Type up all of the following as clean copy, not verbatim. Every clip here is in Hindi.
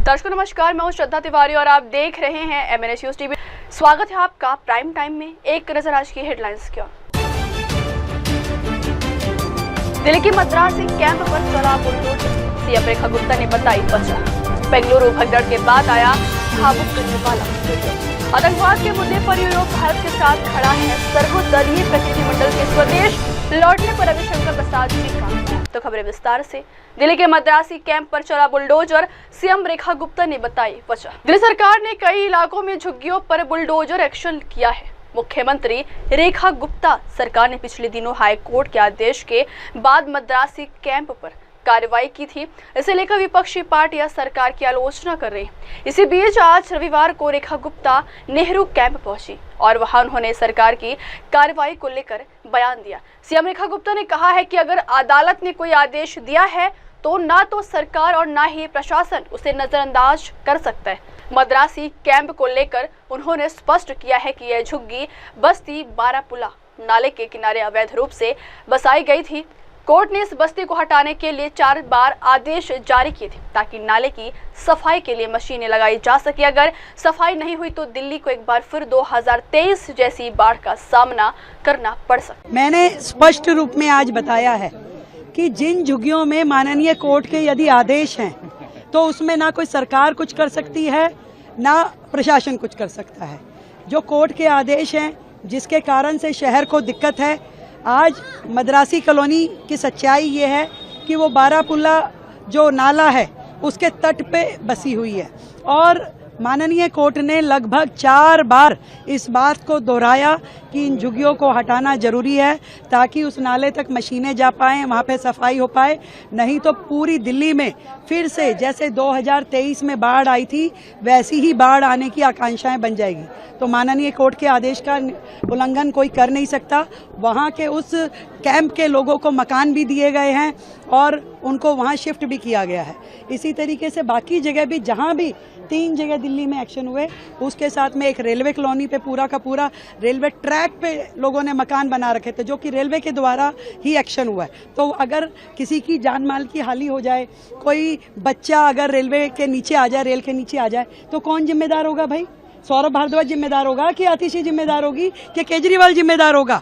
दर्शकों नमस्कार, मैं हूं श्रद्धा तिवारी और आप देख रहे हैं एमएनएस न्यूज टीवी। स्वागत है आपका प्राइम टाइम में। एक नजर आज की हेडलाइंस की ओर। दिल्ली की मद्रासी कैंप पर चला बुलडोजर, सीएम रेखा गुप्ता ने बताई वजह। बेंगलुरु भगदड़ के बाद आया भावुक करने वाला वीडियो। आतंकवाद के मुद्दे पर यूरोप भारत के साथ खड़ा है। सर्वदलीय प्रतिनिधिमंडल के स्वदेश लौटने पर रविशंकर प्रसाद जी का। तो खबरें विस्तार से। दिल्ली के मद्रासी कैंप पर चला बुलडोजर, सीएम रेखा गुप्ता ने बताई वजह। दिल्ली सरकार ने कई इलाकों में झुग्गियों पर बुलडोजर एक्शन किया है। मुख्यमंत्री रेखा गुप्ता सरकार ने पिछले दिनों हाई कोर्ट के आदेश के बाद मद्रासी कैंप पर कार्रवाई की थी। इसे लेकर विपक्षी पार्टियां सरकार की आलोचना कर रही। इसी बीच आज रविवार को रेखा गुप्ता नेहरू कैंप पहुंची और वहां उन्होंने सरकार की कार्रवाई को लेकर बयान दिया। सीएम रेखा गुप्ता ने कहा है कि अगर अदालत ने कोई आदेश दिया है तो ना तो सरकार और ना ही प्रशासन उसे नजरअंदाज कर सकता है। मद्रासी कैंप को लेकर उन्होंने स्पष्ट किया है कि यह झुग्गी बस्ती बारापुला नाले के किनारे अवैध रूप से बसाई गई थी। कोर्ट ने इस बस्ती को हटाने के लिए 4 बार आदेश जारी किए थे ताकि नाले की सफाई के लिए मशीनें लगाई जा सके। अगर सफाई नहीं हुई तो दिल्ली को एक बार फिर 2023 जैसी बाढ़ का सामना करना पड़ सकता है। मैंने स्पष्ट रूप में आज बताया है कि जिन झुग्गियों में माननीय कोर्ट के यदि आदेश हैं तो उसमें ना कोई सरकार कुछ कर सकती है ना प्रशासन कुछ कर सकता है। जो कोर्ट के आदेश हैं जिसके कारण से शहर को दिक्कत है, आज मद्रासी कॉलोनी की सच्चाई ये है कि वो बारापुला जो नाला है उसके तट पे बसी हुई है और माननीय कोर्ट ने लगभग 4 बार इस बात को दोहराया कि इन झुग्गियों को हटाना जरूरी है ताकि उस नाले तक मशीनें जा पाएं, वहाँ पे सफाई हो पाए। नहीं तो पूरी दिल्ली में फिर से जैसे 2023 में बाढ़ आई थी वैसी ही बाढ़ आने की आकांक्षाएं बन जाएगी। तो माननीय कोर्ट के आदेश का उल्लंघन कोई कर नहीं सकता। वहाँ के उस कैंप के लोगों को मकान भी दिए गए हैं और उनको वहाँ शिफ्ट भी किया गया है। इसी तरीके से बाकी जगह भी, जहाँ भी 3 जगह दिल्ली में एक्शन हुए, उसके साथ में एक रेलवे कॉलोनी पे पूरा का पूरा रेलवे ट्रैक पे लोगों ने मकान बना रखे थे जो कि रेलवे के द्वारा ही एक्शन हुआ है। तो अगर किसी की जान माल की हानि हो जाए, कोई बच्चा अगर रेलवे के नीचे आ जाए, रेल के नीचे आ जाए, तो कौन जिम्मेदार होगा भाई? सौरभ भारद्वाज जिम्मेदार होगा कि आतिशी जिम्मेदार होगी कि केजरीवाल जिम्मेदार होगा?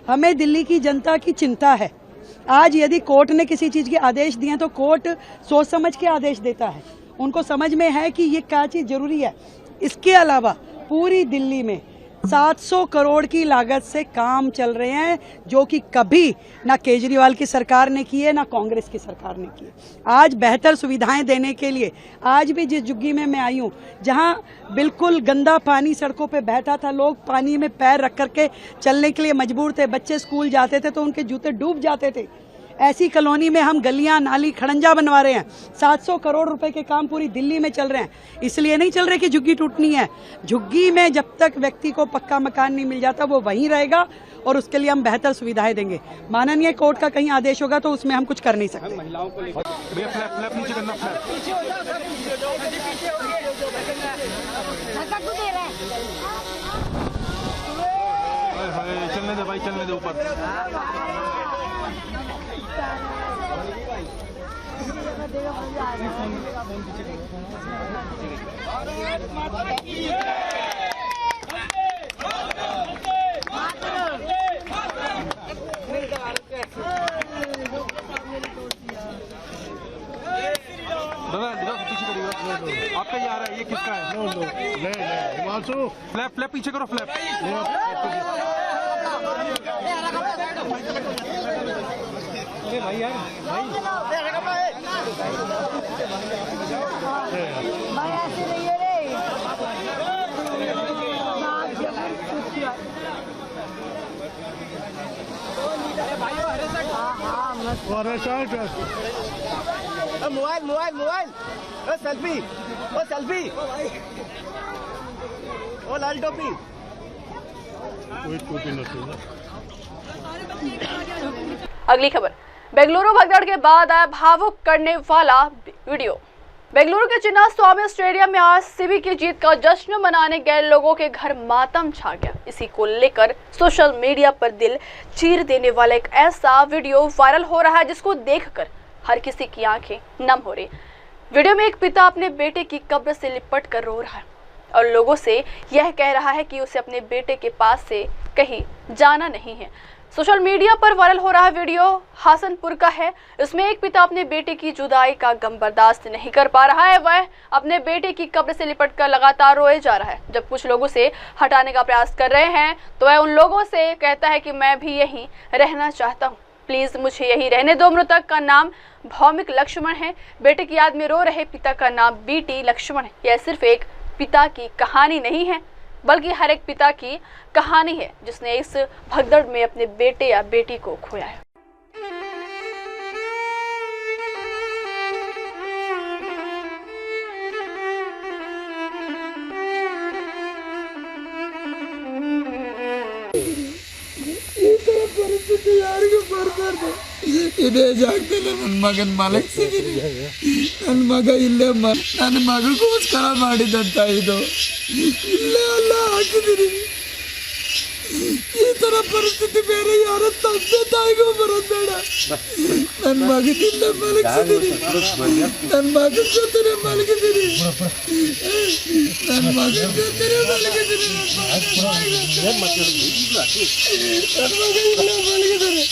हमें दिल्ली की जनता की चिंता है। आज यदि कोर्ट ने किसी चीज के आदेश दिए तो कोर्ट सोच समझ के आदेश देता है। उनको समझ में है कि ये क्या चीज जरूरी है। इसके अलावा पूरी दिल्ली में 700 करोड़ की लागत से काम चल रहे हैं जो कि कभी ना केजरीवाल की सरकार ने किए ना कांग्रेस की सरकार ने किए। आज बेहतर सुविधाएं देने के लिए आज भी जिस झुग्गी में मैं आई हूँ जहाँ बिल्कुल गंदा पानी सड़कों पे बहता था, लोग पानी में पैर रख करके चलने के लिए मजबूर थे, बच्चे स्कूल जाते थे तो उनके जूते डूब जाते थे, ऐसी कॉलोनी में हम गलियां नाली खड़ंजा बनवा रहे हैं। 700 करोड़ रुपए के काम पूरी दिल्ली में चल रहे हैं। इसलिए नहीं चल रहे कि झुग्गी टूटनी है। झुग्गी में जब तक व्यक्ति को पक्का मकान नहीं मिल जाता वो वहीं रहेगा और उसके लिए हम बेहतर सुविधाएं देंगे। माननीय कोर्ट का कहीं आदेश होगा तो उसमें हम कुछ कर नहीं सकते। महिलाओं को लेकर चलने दे भाई, चलने दे ऊपर। दादा पीछे करिएगा, आपका ये आ रहा है, ये किसका है? ले हिमांशु, फ्लैप पीछे करो, फ्लैप। भाई यार भाई ऐसे नहीं है रे। मोबाइल सेल्फी ओ लाल टोपी। अगली खबर, बेंगलुरु भगदड़ के बाद आया भावुक करने वाला वीडियो। बेंगलुरु के चिन्ना स्वामी स्टेडियम में आरसीबी की जीत का जश्न मनाने गए लोगों के घर मातम छा गया। इसी को लेकर सोशल मीडिया पर दिल चीर देने वाला एक ऐसा वीडियो वायरल हो रहा है जिसको देखकर हर किसी की आंखें नम हो रही। वीडियो में एक पिता अपने बेटे की कब्र से लिपट कर रो रहा है और लोगों से यह कह रहा है कि उसे अपने बेटे के पास से कहीं जाना नहीं है। सोशल मीडिया पर वायरल हो रहा वीडियो हासनपुर का है। इसमें एक पिता अपने बेटे की जुदाई का गम बर्दाश्त नहीं कर पा रहा है। वह अपने बेटे की कब्र से लिपटकर लगातार रोए जा रहा है। जब कुछ लोग उसे हटाने का प्रयास कर रहे हैं तो वह उन लोगों से कहता है कि मैं भी यहीं रहना चाहता हूँ, प्लीज मुझे यहीं रहने दो। मृतक का नाम भौमिक लक्ष्मण है। बेटे की याद में रो रहे पिता का नाम बीटी लक्ष्मण है। यह सिर्फ एक पिता की कहानी नहीं है, बल्कि हर एक पिता की कहानी है जिसने इस भगदड़ में अपने बेटे या बेटी को खोया है। ಇದೇ ಜಾಗದಲ್ಲಿ ನನ್ನ ಮಗನ ಮಲಗಿಸಿದ್ದೀನಿ. ನನ್ನ ಮಗ ಇಲ್ಲೇ ನನ್ನ ಮಗಳಿಗೋಸ್ಕರ ಮಾಡಿದಂತ ಇದು ಇಲ್ಲೇ ಎಲ್ಲ ಹಾಕಿದ್ದೀನಿ. ಈ ತರ ಪರಿಸ್ಥಿತಿ ಬೇರೆ ಯಾರ ತಂದೆ ತಾಯಿಗೂ ಬರೋದು ಬೇಡ. ನನ್ನ ಮಗನ ಇಲ್ಲೇ ಮಲಗಿಸಿದ್ದೀನಿ. ನನ್ನ ಮಗನ ಜೊತೆ ಮಲಗಿದ್ದೀನಿ. ನನ್ನ ಮಗನ ಜೊತೆ ಮಲಗಿದ್ದೀನಿ. ನನ್ನ ಮಗ ಇಲ್ಲೇ ಮಲಗಿದ್ದಾರೆ.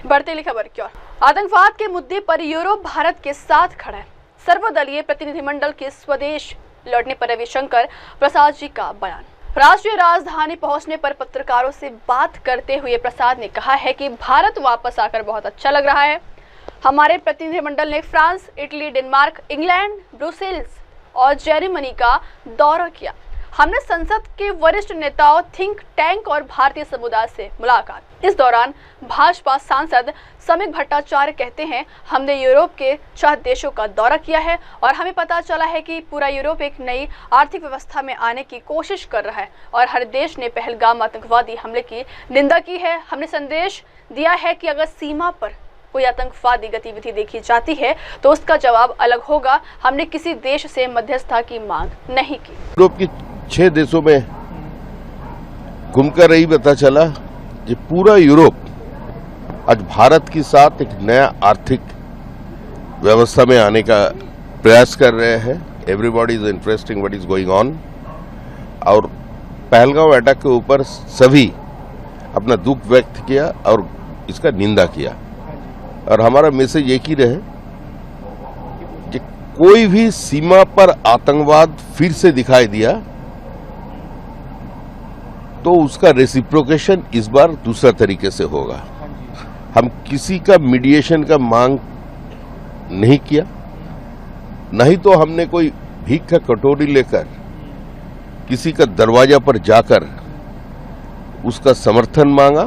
बढ़ती खबर की ओर। आतंकवाद के मुद्दे पर यूरोप भारत के साथ खड़ा है। सर्वदलीय प्रतिनिधिमंडल के स्वदेश लौटने पर रविशंकर प्रसाद जी का बयान। राष्ट्रीय राजधानी पहुंचने पर पत्रकारों से बात करते हुए प्रसाद ने कहा है कि भारत वापस आकर बहुत अच्छा लग रहा है। हमारे प्रतिनिधिमंडल ने France, Italy, Denmark, England, Brussels और जर्मनी का दौरा किया। हमने संसद के वरिष्ठ नेताओं, थिंक टैंक और भारतीय समुदाय से मुलाकात। इस दौरान भाजपा सांसद समीक भट्टाचार्य कहते हैं, हमने यूरोप के 4 देशों का दौरा किया है और हमें पता चला है कि पूरा यूरोप एक नई आर्थिक व्यवस्था में आने की कोशिश कर रहा है और हर देश ने पहलगाम आतंकवादी हमले की निंदा की है। हमने संदेश दिया है कि अगर सीमा पर कोई आतंकवादी गतिविधि देखी जाती है तो उसका जवाब अलग होगा। हमने किसी देश से मध्यस्थता की मांग नहीं की। यूरोप की 6 देशों में घूमकर यही पता चला कि पूरा यूरोप आज भारत के साथ एक नया आर्थिक व्यवस्था में आने का प्रयास कर रहे हैं। Everybody is interesting what is going on. और पहलगाम अटैक के ऊपर सभी अपना दुख व्यक्त किया और इसका निंदा किया। और हमारा मैसेज एक ही रहे कि कोई भी सीमा पर आतंकवाद फिर से दिखाई दिया तो उसका रेसिप्रोकेशन इस बार दूसरा तरीके से होगा। हम किसी का मीडिएशन का मांग नहीं किया, नहीं तो हमने कोई भीख का कटोरी लेकर किसी का दरवाजा पर जाकर उसका समर्थन मांगा।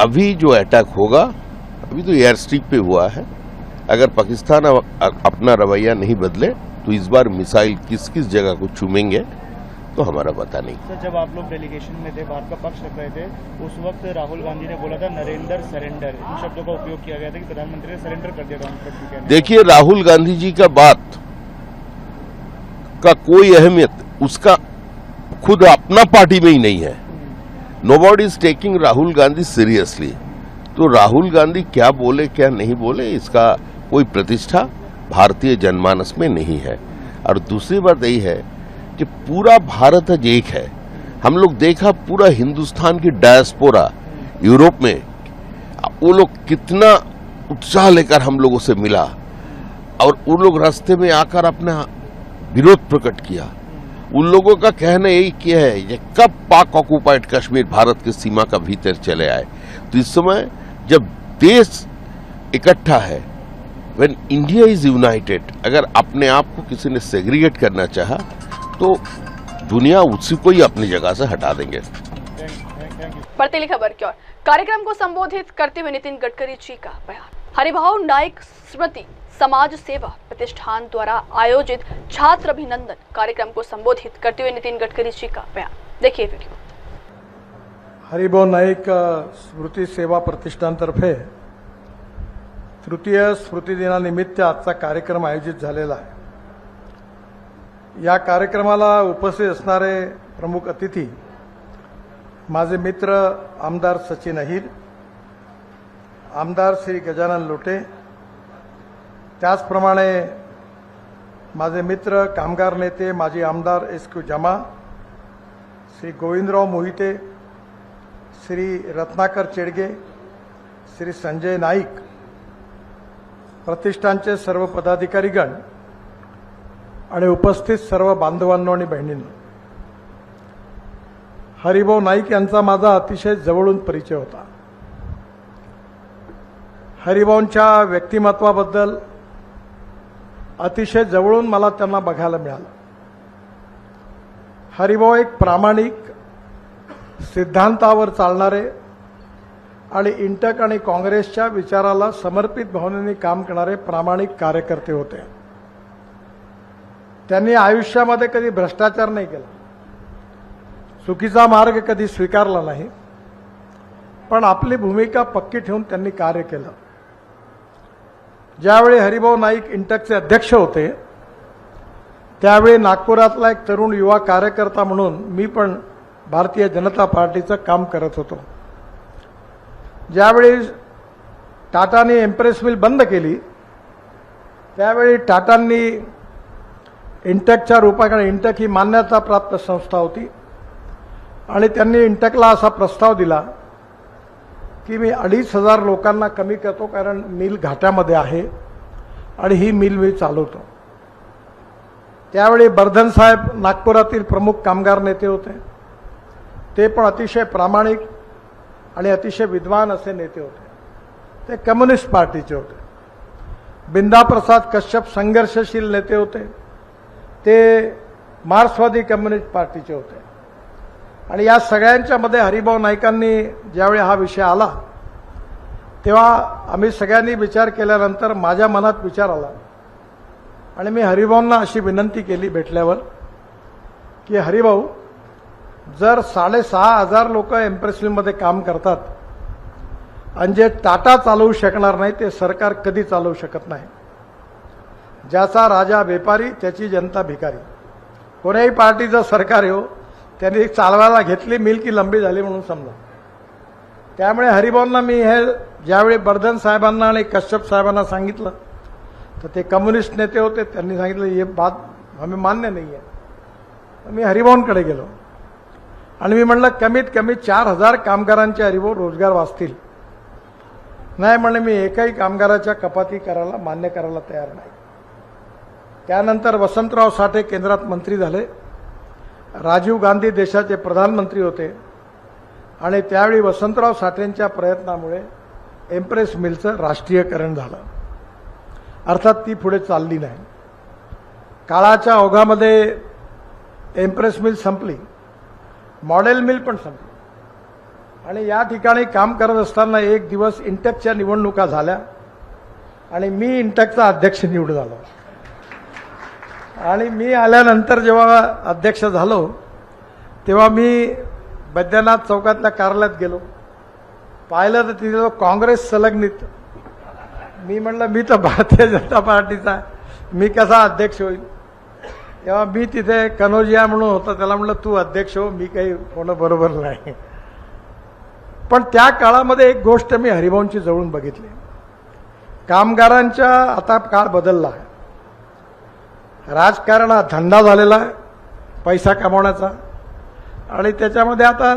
अभी जो अटैक होगा, अभी तो एयर स्ट्रिप पे हुआ है। अगर पाकिस्तान अपना रवैया नहीं बदले तो इस बार मिसाइल किस किस जगह को चूमेंगे तो हमारा पता नहीं। सर, जब आप लोग डेलीगेशन में थे, भारत का पक्ष रख रहे थे, उस वक्त राहुल गांधी ने बोला था नरेंद्र सरेंडर, इन शब्दों का उपयोग किया गया था कि प्रधानमंत्री ने सरेंडर कर दिया था। देखिए, राहुल गांधी जी का बात का कोई अहमियत उसका खुद अपना पार्टी में ही नहीं है। Nobody is taking Rahul Gandhi seriously. तो राहुल गांधी क्या बोले क्या नहीं बोले इसका कोई प्रतिष्ठा भारतीय जनमानस में नहीं है। और दूसरी बात यही है कि पूरा भारत आज एक है। हम लोग देखा पूरा हिंदुस्तान की डायस्पोरा यूरोप में, वो लोग कितना उत्साह लेकर हम लोगों से मिला और वो लोग रास्ते में आकर अपना विरोध प्रकट किया। उन लोगों का कहना यही किया है कि कब पाक ऑक्युपाइड कश्मीर भारत के सीमा का भीतर चले आए। तो इस समय जब देश इकट्ठा है, व्हेन इंडिया इज यूनाइटेड, अगर अपने आप को किसी ने सेग्रीगेट करना चाहा तो दुनिया उसी को ही अपनी जगह से हटा देंगे। बढ़ती खबर की ओर। कार्यक्रम को संबोधित करते हुए नितिन गडकरी जी का बयान। हरिभाऊ नाइक स्मृति समाज सेवा प्रतिष्ठान द्वारा आयोजित छात्र अभिनंदन कार्यक्रम को संबोधित करते हुए नितिन गडकरी जी का बयान। देखिए वीडियो। हरिभाऊ नाईक स्मृती सेवा प्रतिष्ठानतर्फे तृतीय स्मृती दिनानिमित्त आजचा कार्यक्रम आयोजित झालेला आहे। या कार्यक्रमाला उपस्थित असणारे प्रमुख अतिथी माझे मित्र आमदार सचिन अहिर, आमदार श्री गजानन लोटे, त्याचप्रमाणे माझे मित्र कामगार नेते माजी आमदार एस.क्यू. जमा, श्री गोविंदराव मोहिते, श्री रत्नाकर चेडगे, श्री संजय नाईक, प्रतिष्ठानचे सर्व पदाधिकारीगण आणि उपस्थित सर्व बांधवांनो आणि बहिणींनो, हरिभाऊ नाईक यांचा माझा अतिशय जवळून परिचय होता. हरिभाऊंच्या व्यक्तिमत्वाबद्दल अतिशय जवळून मला त्यांना बघायला मिळालं. हरिभाऊ एक प्रामाणिक, सिद्धांतावर चालणारे आणि इंटक आणि काँग्रेसच्या विचाराला समर्पित भावनेने काम करणारे प्रामाणिक कार्यकर्ते होते. त्यांनी आयुष्यामध्ये कधी भ्रष्टाचार नाही केला, चुकीचा मार्ग कधी स्वीकारला नाही, पण आपली भूमिका पक्की ठेवून त्यांनी कार्य केलं. ज्यावेळी हरिभाऊ नाईक इंटकचे अध्यक्ष होते त्यावेळी नागपुरातला एक तरुण युवा कार्यकर्ता म्हणून मी पण भारतीय जनता पार्टीचं काम करत होतो. ज्यावेळी टाटाने एम्प्रेस मिल बंद केली त्यावेळी टाटांनी इंटकच्या रूपाने, इंटक ही मान्यताप्राप्त संस्था होती, आणि त्यांनी इंटकला असा प्रस्ताव दिला की मी 2,500 लोकांना कमी करतो, कारण मिल घाट्यामध्ये आहे आणि ही मिल मी चालवतो. त्यावेळी बर्धन साहेब नागपुरातील प्रमुख कामगार नेते होते. ते पण अतिशय प्रामाणिक आणि अतिशय विद्वान असे नेते होते. ते कम्युनिस्ट पार्टीचे होते. बिंदाप्रसाद कश्यप संघर्षशील नेते होते. ते मार्क्सवादी कम्युनिस्ट पार्टीचे होते. आणि या सगळ्यांच्या मध्ये हरिभाऊ नाईकांनी ज्यावेळी हा विषय आला तेव्हा आम्ही सगळ्यांनी विचार केल्यानंतर माझ्या मनात विचार आला आणि मी हरिभाऊंना अशी विनंती केली भेटल्यावर की हरिभाऊ, जर 6,500 लोक एम्प्रेस मिलमध्ये काम करतात आणि जे टाटा चालवू शकणार नाही ते सरकार कधी चालवू शकत नाही. ज्याचा राजा व्यापारी त्याची जनता भिकारी. कोण्याही पार्टीचं सरकार येऊ, त्यांनी चालवायला घेतली, मिल की लंबी झाली म्हणून समजा. त्यामुळे हरिभाऊंना मी हे ज्यावेळी बर्धन साहेबांना आणि कश्यप साहेबांना सांगितलं तर ते कम्युनिस्ट नेते होते. त्यांनी सांगितलं हे बात आम्ही मान्य नाही आहे. मी हरिभाऊंकडे गेलो आणि मी म्हणलं कमीत कमी 4,000 कामगारांचे हरिभाऊ रोजगार वाचतील. नाही म्हणे मी एकाही कामगाराच्या कपाती करायला मान्य करायला तयार नाही. त्यानंतर वसंतराव साठे केंद्रात मंत्री झाले. राजीव गांधी देशाचे प्रधानमंत्री होते आणि त्यावेळी वसंतराव साठेंच्या प्रयत्नामुळे एम्प्रेस मिलचं राष्ट्रीयकरण झालं. अर्थात ती पुढे चालली नाही. काळाच्या ओघामध्ये एम्प्रेस मिल संपली, मॉडेल मिल पण संपली. आणि या ठिकाणी काम करत असताना एक दिवस इंटकच्या निवडणुका झाल्या आणि मी इंटकचा अध्यक्ष निवडून आलो. आणि मी आल्यानंतर जेव्हा अध्यक्ष झालो तेव्हा मी बैद्यनाथ चौकातल्या कार्यालयात गेलो. पाहिलं तर तिथे काँग्रेस संलग्नित. मी म्हणलं मी तर भारतीय जनता पार्टीचा आहे, मी कसा अध्यक्ष होईल. तेव्हा मी तिथे कनोजिया म्हणून होता, त्याला म्हणलं तू अध्यक्ष हो, मी काही होणं बरोबर नाही. पण त्या काळामध्ये एक गोष्ट मी हरिभाऊंची जवळून बघितली. कामगारांच्या आता काळ बदलला आहे. राजकारण हा धंदा झालेला आहे, पैसा कमावण्याचा, आणि त्याच्यामध्ये आता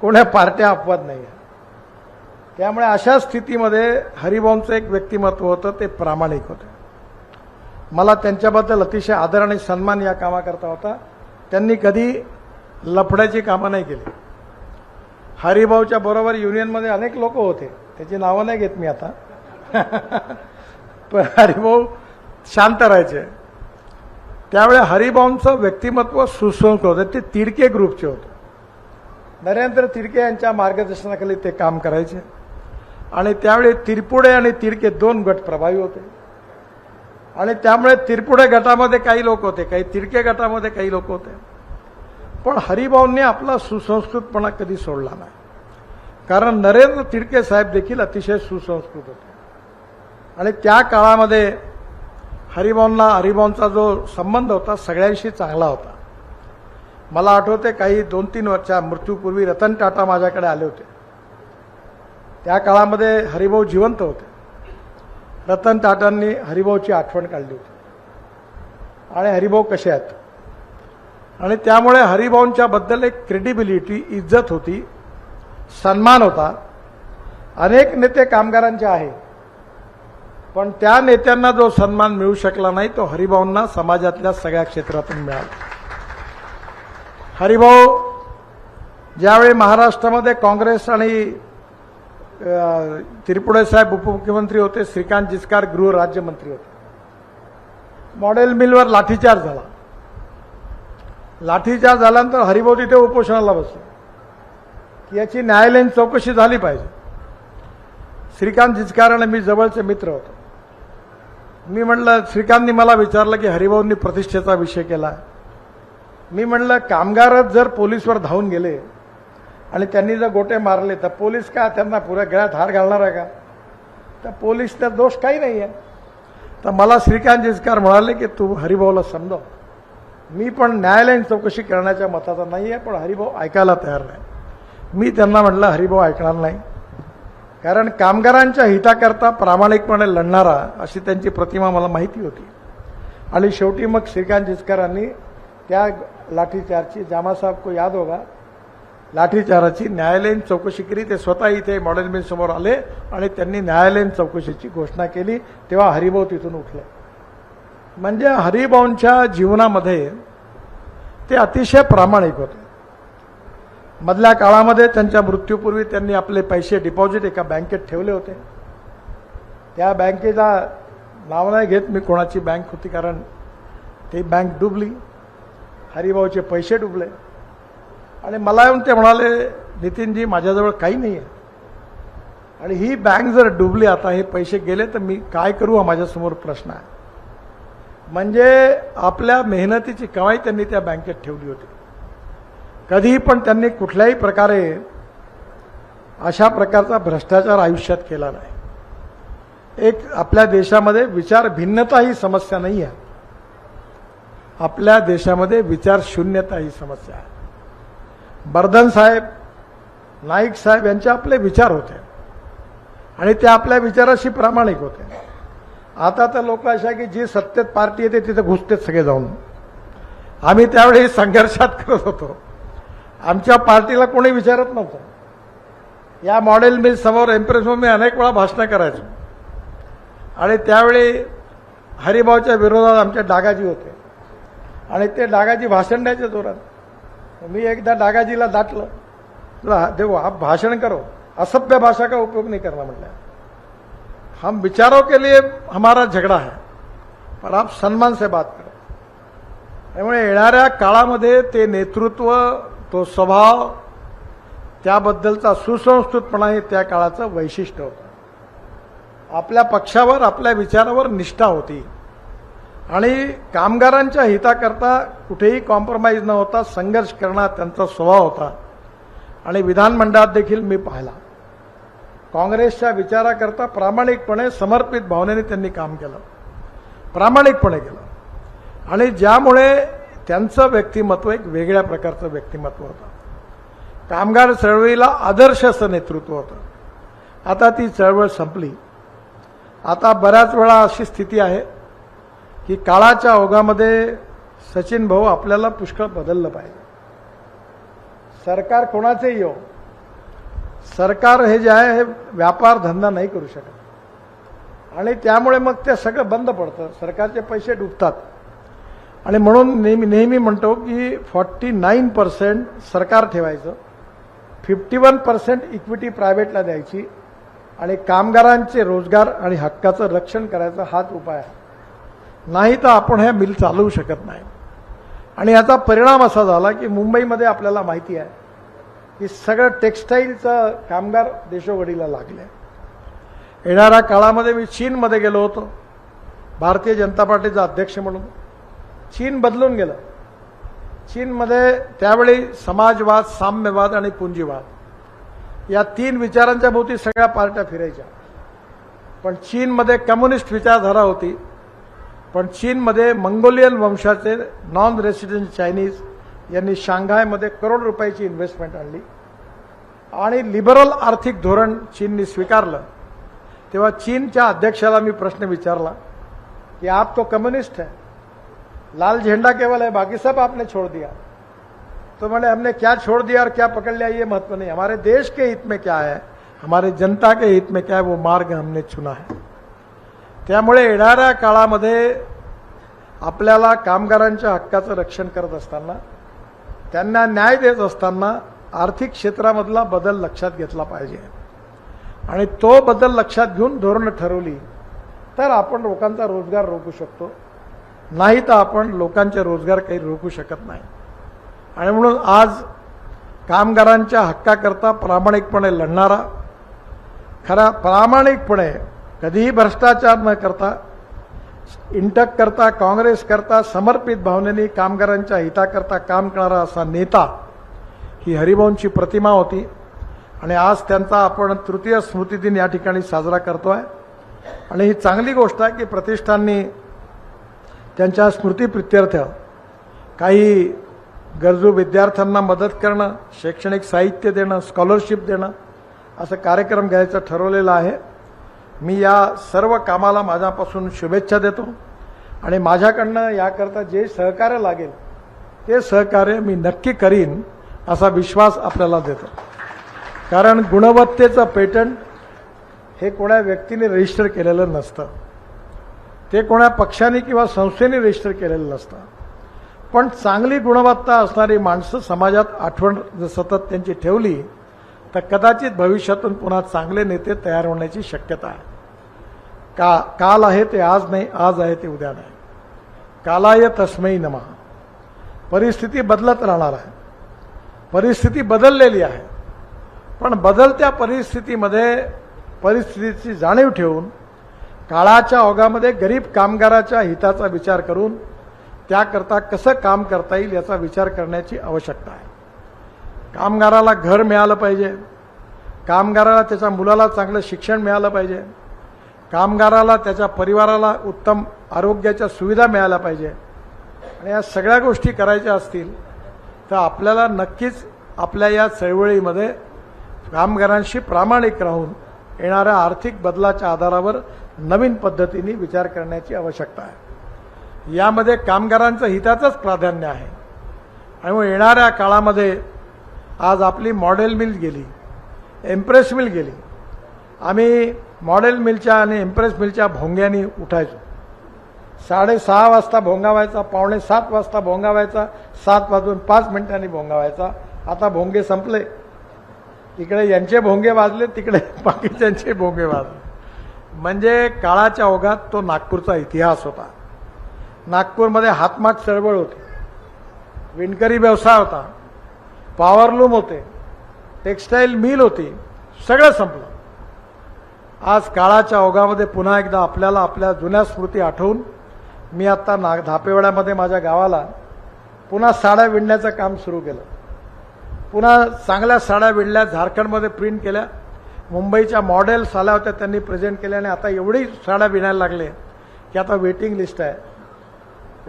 कोण्या पार्ट्या अपवाद नाही आहे. त्यामुळे अशा स्थितीमध्ये हरिभाऊंचं एक व्यक्तिमत्व होतं, ते प्रामाणिक होते. मला त्यांच्याबद्दल अतिशय आदर आणि सन्मान या कामाकरता होता. त्यांनी कधी लफड्याची कामं नाही केली. हरिभाऊच्या बरोबर युनियनमध्ये अनेक लोक होते, त्याची नावं नाही घेत मी आता. पण हरिभाऊ शांत राहायचे. त्यावेळी हरिभाऊंचं व्यक्तिमत्व सुसंस्कृत होते. ते तिडके ग्रुपचे होते. नरेंद्र तिडके यांच्या मार्गदर्शनाखाली ते काम करायचे. आणि त्यावेळी तिरपुडे आणि तिडके 2 गट प्रभावी होते. आणि त्यामुळे तिरपुडे गटामध्ये काही लोक होते, काही तिडके गटामध्ये काही लोक होते. पण हरिभाऊंनी आपला सुसंस्कृतपणा कधी सोडला नाही. कारण नरेंद्र तिडके साहेब देखील अतिशय सुसंस्कृत होते. आणि त्या काळामध्ये हरिभाऊंचा जो संबंध होता सगळ्यांशी चांगला होता. मला आठवते काही 2-3 वर्षा मृत्यूपूर्वी रतन टाटा माझ्याकडे आले होते. त्या काळामध्ये हरिभाऊ जिवंत होते. रतन टाटांनी हरिभाऊची आठवण काढली होती आणि हरिभाऊ कसे आहेत, आणि त्यामुळे हरिभाऊंच्या बद्दल एक क्रेडिबिलिटी, इज्जत होती, सन्मान होता. अनेक नेते कामगारांचे आहे, पण त्या नेत्यांना जो सन्मान मिळू शकला नाही तो हरिभाऊंना समाजातल्या सगळ्या क्षेत्रातून मिळाला. हरिभाऊ ज्यावेळी महाराष्ट्रामध्ये काँग्रेस आणि तिरुपुरे साहेब उपमुख्यमंत्री होते, श्रीकांत जिचकार गृह राज्यमंत्री होते, मॉडेल मिलवर लाठीचार्ज झाला. लाठीचार्ज झाल्यानंतर हरिभाऊ तिथे उपोषणाला बसले की याची न्यायालयीन चौकशी झाली पाहिजे. श्रीकांत जिचकार आणि मी जवळचे मित्र होतो. मी म्हटलं, श्रीकांतनी मला विचारलं की हरिभाऊंनी प्रतिष्ठेचा विषय केला. मी म्हटलं, कामगारच जर पोलीसवर धावून गेले आणि त्यांनी जर गोटे मारले तर पोलीस का त्यांना पुऱ्या गळ्यात हार घालणार आहे का? तर पोलीसचा दोष काही नाही आहे. तर मला श्रीकांत जिचकार म्हणाले की तू हरिभाऊला समजाव, मी पण न्यायालयीन चौकशी करण्याच्या मताचा नाही आहे, पण हरिभाऊ ऐकायला तयार नाही. मी त्यांना म्हटलं, हरिभाऊ ऐकणार नाही, कारण कामगारांच्या हिताकरता प्रामाणिकपणे लढणारा अशी त्यांची प्रतिमा मला माहिती होती. आणि शेवटी मग श्रीकांत जिचकारांनी त्या लाठीचार्जची, जामासाहेब को याद होगा, लाठीचाराची न्यायालयीन चौकशी केली. ते स्वतः इथे मॉडेल मिल समोर आले आणि त्यांनी न्यायालयीन चौकशीची घोषणा केली. तेव्हा हरिभाऊ तिथून उठले. म्हणजे हरिभाऊंच्या जीवनामध्ये ते अतिशय प्रामाणिक होते. मधल्या काळामध्ये त्यांच्या मृत्यूपूर्वी त्यांनी आपले पैसे डिपॉझिट एका बँकेत ठेवले होते. त्या बँकेचा नाव नाही घेत मी कोणाची बँक होती, कारण ती बँक डुबली, हरिभाऊचे पैसे डुबले. आणि मला येऊन ते म्हणाले, नितीनजी माझ्याजवळ काही नाही आहे आणि ही बँक जर डुबली, आता हे पैसे गेले तर मी काय करू, हा माझ्यासमोर प्रश्न आहे. म्हणजे आपल्या मेहनतीची कमाई त्यांनी त्या बँकेत ठेवली होती. कधीही पण त्यांनी कुठल्याही प्रकारे अशा प्रकारचा भ्रष्टाचार आयुष्यात केला नाही. एक आपल्या देशामध्ये विचार भिन्नता ही समस्या नाही आहे, आपल्या देशामध्ये विचार शून्यता ही समस्या आहे. बर्धन साहेब, नाईक साहेब यांचे आपले विचार होते आणि ते आपल्या विचाराशी प्रामाणिक होते. आता तर लोक अशा की जी सत्तेत पार्टी येते तिथे घुसतेच सगळे जाऊन. आम्ही त्यावेळी संघर्षात करत होतो, आमच्या पार्टीला कोणी विचारत नव्हतं. या मॉडेल मिल समोर एम्प्रेसवर मी अनेक वेळा भाषणं करायचो आणि त्यावेळी हरिभाऊच्या विरोधात आमचे डागाजी होते आणि ते डागाजी भाषण द्यायचे जोरात. मी एकदा डागाजीला दाटलं, तुला देखो आप भाषण करो, असभ्य भाषा का उपयोग नहीं करना. म्हटलं, हम विचारों के लिए हमारा झगड़ा है, पर आप सम्मान से बात करो. त्यामुळे येणाऱ्या काळामध्ये ते नेतृत्व, तो स्वभाव, त्याबद्दलचा सुसंस्कृतपणा हे त्या काळाचं वैशिष्ट्य होतं. आपल्या पक्षावर, आपल्या विचारावर निष्ठा होती आणि कामगारांच्या हिताकरता कुठेही कॉम्प्रोमाइज न होता संघर्ष करण्याचा त्यांचा स्वभाव होता. आणि विधानमंडळात देखील मी पाहिला, काँग्रेसच्या विचाराकरता प्रामाणिकपणे, समर्पित भावनेने त्यांनी काम केलं, प्रामाणिकपणे केलं. आणि ज्यामुळे त्यांचं व्यक्तिमत्व एक वेगळ्या प्रकारचं व्यक्तिमत्व होतं. कामगार चळवळीला आदर्श असं नेतृत्व होतं. आता ती चळवळ संपली. आता बऱ्याच वेळा अशी स्थिती आहे की काळाच्या ओघामध्ये सचिन भाऊ आपल्याला पुष्कळ बदललं पाहिजे. सरकार कोणाचेही येऊ, सरकार हे जे आहे हे व्यापार धंदा नाही करू शकत आणि त्यामुळे मग ते सगळं बंद पडतं, सरकारचे पैसे डुबतात. आणि म्हणून नेहमी म्हणतो की 49% सरकार ठेवायचं, 51% इक्विटी प्रायव्हेटला द्यायची आणि कामगारांचे रोजगार आणि हक्काचं रक्षण करायचा हाच उपाय आहे. नाही तर आपण हे मिल चालवू शकत नाही. आणि याचा परिणाम असा झाला की मुंबईमध्ये आपल्याला माहिती आहे की सगळं टेक्स्टाईलचं कामगार देशोघडीला लागले. येणाऱ्या काळामध्ये मी चीनमध्ये गेलो होतो भारतीय जनता पार्टीचा अध्यक्ष म्हणून. चीन बदलून गेलं. चीनमध्ये त्यावेळी समाजवाद, साम्यवाद आणि पुंजीवाद या 3 विचारांच्या भोवती सगळ्या पार्ट्या फिरायच्या. पण चीनमध्ये कम्युनिस्ट विचारधारा होती, पण चीनमध्ये मंगोलियन वंशाचे नॉन रेसिडेंट चायनीज यांनी शांघायमध्ये करोड रुपयाची इन्व्हेस्टमेंट आणली आणि लिबरल आर्थिक धोरण चीननी स्वीकारलं, तेव्हा चीनच्या अध्यक्षाला मी प्रश्न विचारला कि आप तो कम्युनिस्ट है, लाल झंडा केवल है, बाकी सब आपने छोड़ दिया। तो मैंने हमने क्या छोड़ दिया और क्या पकड़ लिया ये महत्व नहीं, हमारे देश के हित में क्या है, हमारे जनता के हित में क्या है, वो मार्ग हमने चुना है। त्यामुळे येणाऱ्या काळामध्ये आपल्याला कामगारांच्या हक्काचं रक्षण करत असताना, त्यांना न्याय देत असताना आर्थिक क्षेत्रामधला बदल लक्षात घेतला पाहिजे आणि तो बदल लक्षात घेऊन धोरणं ठरवली तर आपण लोकांचा रोजगार रोखू शकतो, नाही तर आपण लोकांचे रोजगार काही रोखू शकत नाही। आणि म्हणून आज कामगारांच्या हक्काकरता प्रामाणिकपणे लढणारा, खरा प्रामाणिकपणे कधीही भ्रष्टाचार न करता, इंटक करता, काँग्रेस करता समर्पित भावनेने कामगारांच्या हिताकरता काम करणारा असा नेता ही हरिभाऊंची प्रतिमा होती आणि आज त्यांचा आपण तृतीय स्मृती दिन या ठिकाणी साजरा करतोय आणि ही चांगली गोष्ट आहे की प्रतिष्ठाननी त्यांच्या स्मृतीप्रित्यर्थ काही गरजू विद्यार्थ्यांना मदत करणं, शैक्षणिक साहित्य देणं, स्कॉलरशिप देणं असं कार्यक्रम घ्यायचं ठरवलेलं आहे। मी या सर्व कामाला माझ्यापासून शुभेच्छा देतो आणि माझ्याकडनं याकरता जे सहकार्य लागेल ते सहकार्य मी नक्की करीन असा विश्वास आपल्याला देतो। कारण गुणवत्तेचं पेटंट हे कोणा व्यक्तीने रजिस्टर केलेलं नसतं, ते कोणा पक्षाने किंवा संस्थेने रजिस्टर केलेलं नसतं, पण चांगली गुणवत्ता असणारी माणसं समाजात आठवण जर सतत त्यांची ठेवली तर कदाचित भविष्यातून पुन्हा चांगले नेते तयार होण्याची शक्यता आहे। काल आहे ते आज नाही, आज आहे ते उद्या नाही, कालाय तस्मै नमः। परिस्थिती बदलत राहणार आहे, परिस्थिती बदललेली आहे, पण बदलत्या परिस्थितीची जाणीव ठेवून काळाच्या ओघामध्ये गरीब कामगाराच्या हिताचा विचार करून त्याकरता कसं काम करता येईल याचा विचार करण्याची आवश्यकता आहे। कामगाराला घर मिळालं पाहिजे, कामगाराला त्याच्या मुलाला चांगलं शिक्षण मिळालं पाहिजे, कामगाराला त्याच्या परिवाराला उत्तम आरोग्याच्या सुविधा मिळाल्या पाहिजे आणि या सगळ्या गोष्टी करायच्या असतील तर आपल्याला नक्कीच आपल्या या चळवळीमध्ये कामगारांशी प्रामाणिक राहून येणाऱ्या आर्थिक बदलाच्या आधारावर नवीन पद्धतीने विचार करण्याची आवश्यकता आहे। यामध्ये कामगारांचं हिताचंच प्राधान्य आहे आणि येणाऱ्या काळामध्ये आज आपली मॉडेल मिल गेली, एम्प्रेस मिल गेली। आम्ही मॉडेल मिलच्या आणि एम्प्रेस मिलच्या भोंग्यानी उठायचो, 6:30 वाजता भोंगा व्हायचा, 6:45 वाजता भोंगा व्हायचा, 7:05 भोंगा व्हायचा। आता भोंगे संपले, इकडे यांचे भोंगे वाजले, तिकडे बाकीच्यांचे भोंगे वाजले। म्हणजे काळाच्या ओघात तो नागपूरचा इतिहास होता। नागपूरमध्ये हातमाग चळवळ होती, विणकरी व्यवसाय होता, पॉवरलूम होते, टेक्सटाईल मिल होती, सगळं संपलं। आज काळाच्या ओघामध्ये पुन्हा एकदा आपल्याला आपल्या जुन्या स्मृती आठवून मी आता धापेवाड्यामध्ये माझ्या गावाला पुन्हा साड्या विणण्याचं काम सुरू केलं, पुन्हा चांगल्या साड्या विणल्या, झारखंडमध्ये प्रिंट केल्या, मुंबईच्या मॉडेल्स आल्या होत्या त्यांनी प्रेझेंट केल्या आणि आता एवढी साड्या विणायला लागले की आता वेटिंग लिस्ट आहे।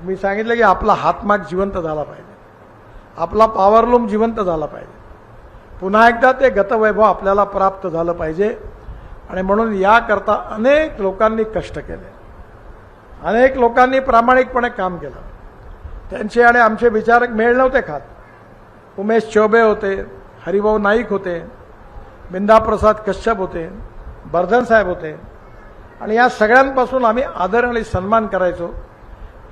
मी सांगितलं की आपला हातमाग जिवंत झाला पाहिजे, आपला पॉवरलूम जिवंत झाला पाहिजे, पुन्हा एकदा ते गतवैभव आपल्याला प्राप्त झालं पाहिजे आणि म्हणून याकरता अनेक लोकांनी कष्ट केले, अनेक लोकांनी प्रामाणिकपणे काम केलं। त्यांचे आणि आमचे विचारक मेळ नव्हते खात। उमेश चौबे होते, हरिभाऊ नाईक होते, बिंदाप्रसाद कश्यप होते, बर्धन साहेब होते आणि या सगळ्यांपासून आम्ही आदर आणि सन्मान करायचो।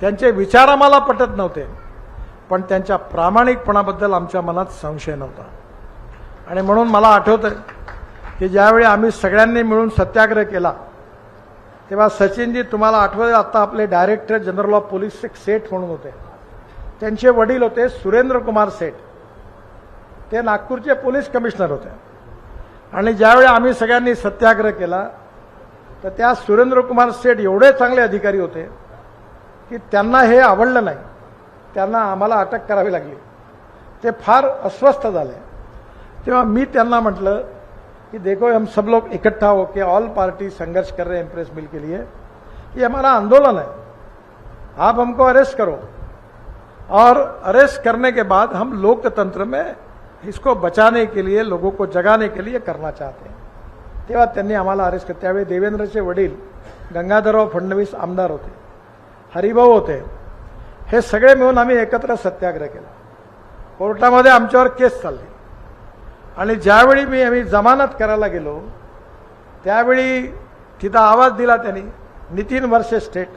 त्यांचे विचार आम्हाला पटत नव्हते, पण त्यांच्या प्रामाणिकपणाबद्दल आमच्या मनात संशय नव्हता आणि म्हणून मला आठवतंय की ज्यावेळी आम्ही सगळ्यांनी मिळून सत्याग्रह केला तेव्हा सचिनजी तुम्हाला आठवतं, आता आपले डायरेक्टर जनरल ऑफ पोलीस एक सेठ म्हणून होते, त्यांचे वडील होते सुरेंद्र कुमार सेठ, ते नागपूरचे पोलीस कमिशनर होते आणि ज्यावेळी आम्ही सगळ्यांनी सत्याग्रह केला तर त्या सुरेंद्र कुमार सेठ एवढे चांगले अधिकारी होते की त्यांना हे आवडलं नाही, त्यांना आम्हाला अटक करावी लागली, ते फार अस्वस्थ झाले। तेव्हा मी त्यांना म्हटलं कि देखो हम सब लोग इकट्ठा होकर ऑल पार्टी संघर्ष कर रहे हैं एम्प्रेस मिल के लिए, ये हमारा आंदोलन है, आप हमको अरेस्ट करो और अरेस्ट करने के बाद हम लोकतंत्र में इसको बचाने के लिए, लोगों को जगाने के लिए करना चाहते हैं. तेव्हा त्यांनी आम्हाला अरेस्ट केलं. त्यावेळी देवेंद्रचे वडील गंगाधरराव फडणवीस आमदार होते, हरिभाऊ होते. हे सगळे मिळून आम्ही एकत्र सत्याग्रह केला. कोर्टामध्ये आमच्यावर केस चालली आणि ज्यावेळी आम्ही जमानत करायला गेलो त्यावेळी तिथं आवाज दिला त्यांनी, नितीन वर्षे स्टेट.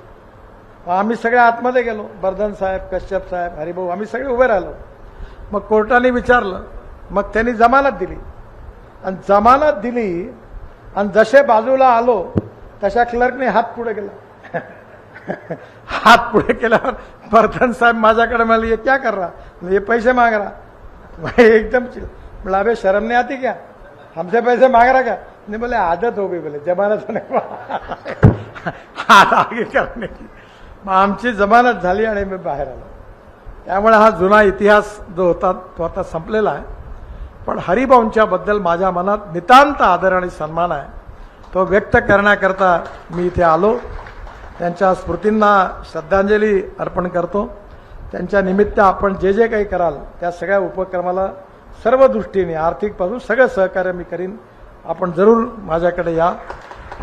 आम्ही सगळे आतमध्ये गेलो, बर्धन साहेब, कश्यप साहेब, हरिभाऊ, आम्ही सगळे उभे राहिलो. मग कोर्टाने विचारलं, मग त्यांनी जमानत दिली आणि जमानत दिली आणि जसे बाजूला आलो तशा क्लर्कने हात पुढे केला. हात पुढे केल्यावर बर्धन साहेब माझ्याकडे म्हणाले, ये क्या कर रहा? ये पैसे मांग रहा. मैं एकदम बोला, अबे शर्म नहीं आती क्या, हमसे पैसे मांग रहा क्या? नहीं, बोले आदत हो गई, बोले जमानत होने के बाद हात आगे करने की. मग आमची जमानत झाली आणि मी बाहेर आलो. त्यामुळे हा जुना इतिहास जो होता तो आता संपलेला आहे. पण हरिभाऊंच्या बद्दल माझ्या मनात नितांत आदर आणि सन्मान आहे. तो व्यक्त करण्याकरता मी इथे आलो. त्यांच्या स्मृतींना श्रद्धांजली अर्पण करतो. त्यांच्या निमित्त आपण जे जे काही कराल त्या सगळ्या उपक्रमाला सर्व दृष्टीने आर्थिकपासून सगळं सहकार्य मी करीन. आपण जरूर माझ्याकडे या.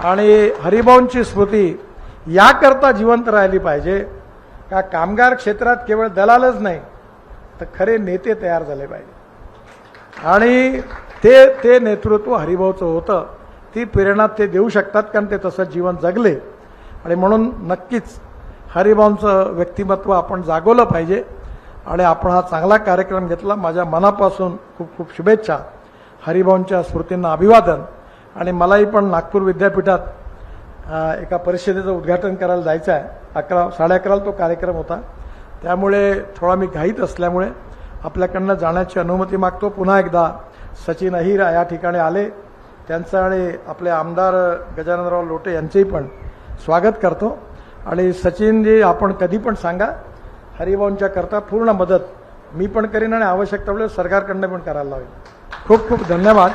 आणि हरिभाऊंची स्मृती याकरता जिवंत राहिली पाहिजे का कामगार क्षेत्रात केवळ दलालच नाही तर खरे नेते तयार झाले पाहिजे. आणि ते नेतृत्व हरिभाऊचं होतं. ती प्रेरणा ते देऊ शकतात कारण ते तसं जीवन जगले. आणि म्हणून नक्कीच हरिभाऊंचं व्यक्तिमत्व आपण जागवलं पाहिजे. आणि आपण हा चांगला कार्यक्रम घेतला. माझ्या मनापासून खूप खूप शुभेच्छा. हरिभाऊंच्या स्मृतींना अभिवादन. आणि मलाही पण नागपूर विद्यापीठात एका परिषदेचं उद्घाटन करायला जायचं आहे. 11:30 तो कार्यक्रम होता. त्यामुळे थोडा मी घाईत असल्यामुळे आपल्याकडनं जाण्याची अनुमती मागतो. पुन्हा एकदा सचिन अहिर या ठिकाणी आले, त्यांचं आणि आपले आमदार गजाननराव लोटे यांचेही पण स्वागत करतो. आणि सचिनजी, आपण कधी पण सांगा, हरिभाऊंच्या करता पूर्ण मदत मी पण करीन आणि आवश्यकता पडल्यास सरकारकडनं पण करायला लावेल. खूप खूप धन्यवाद.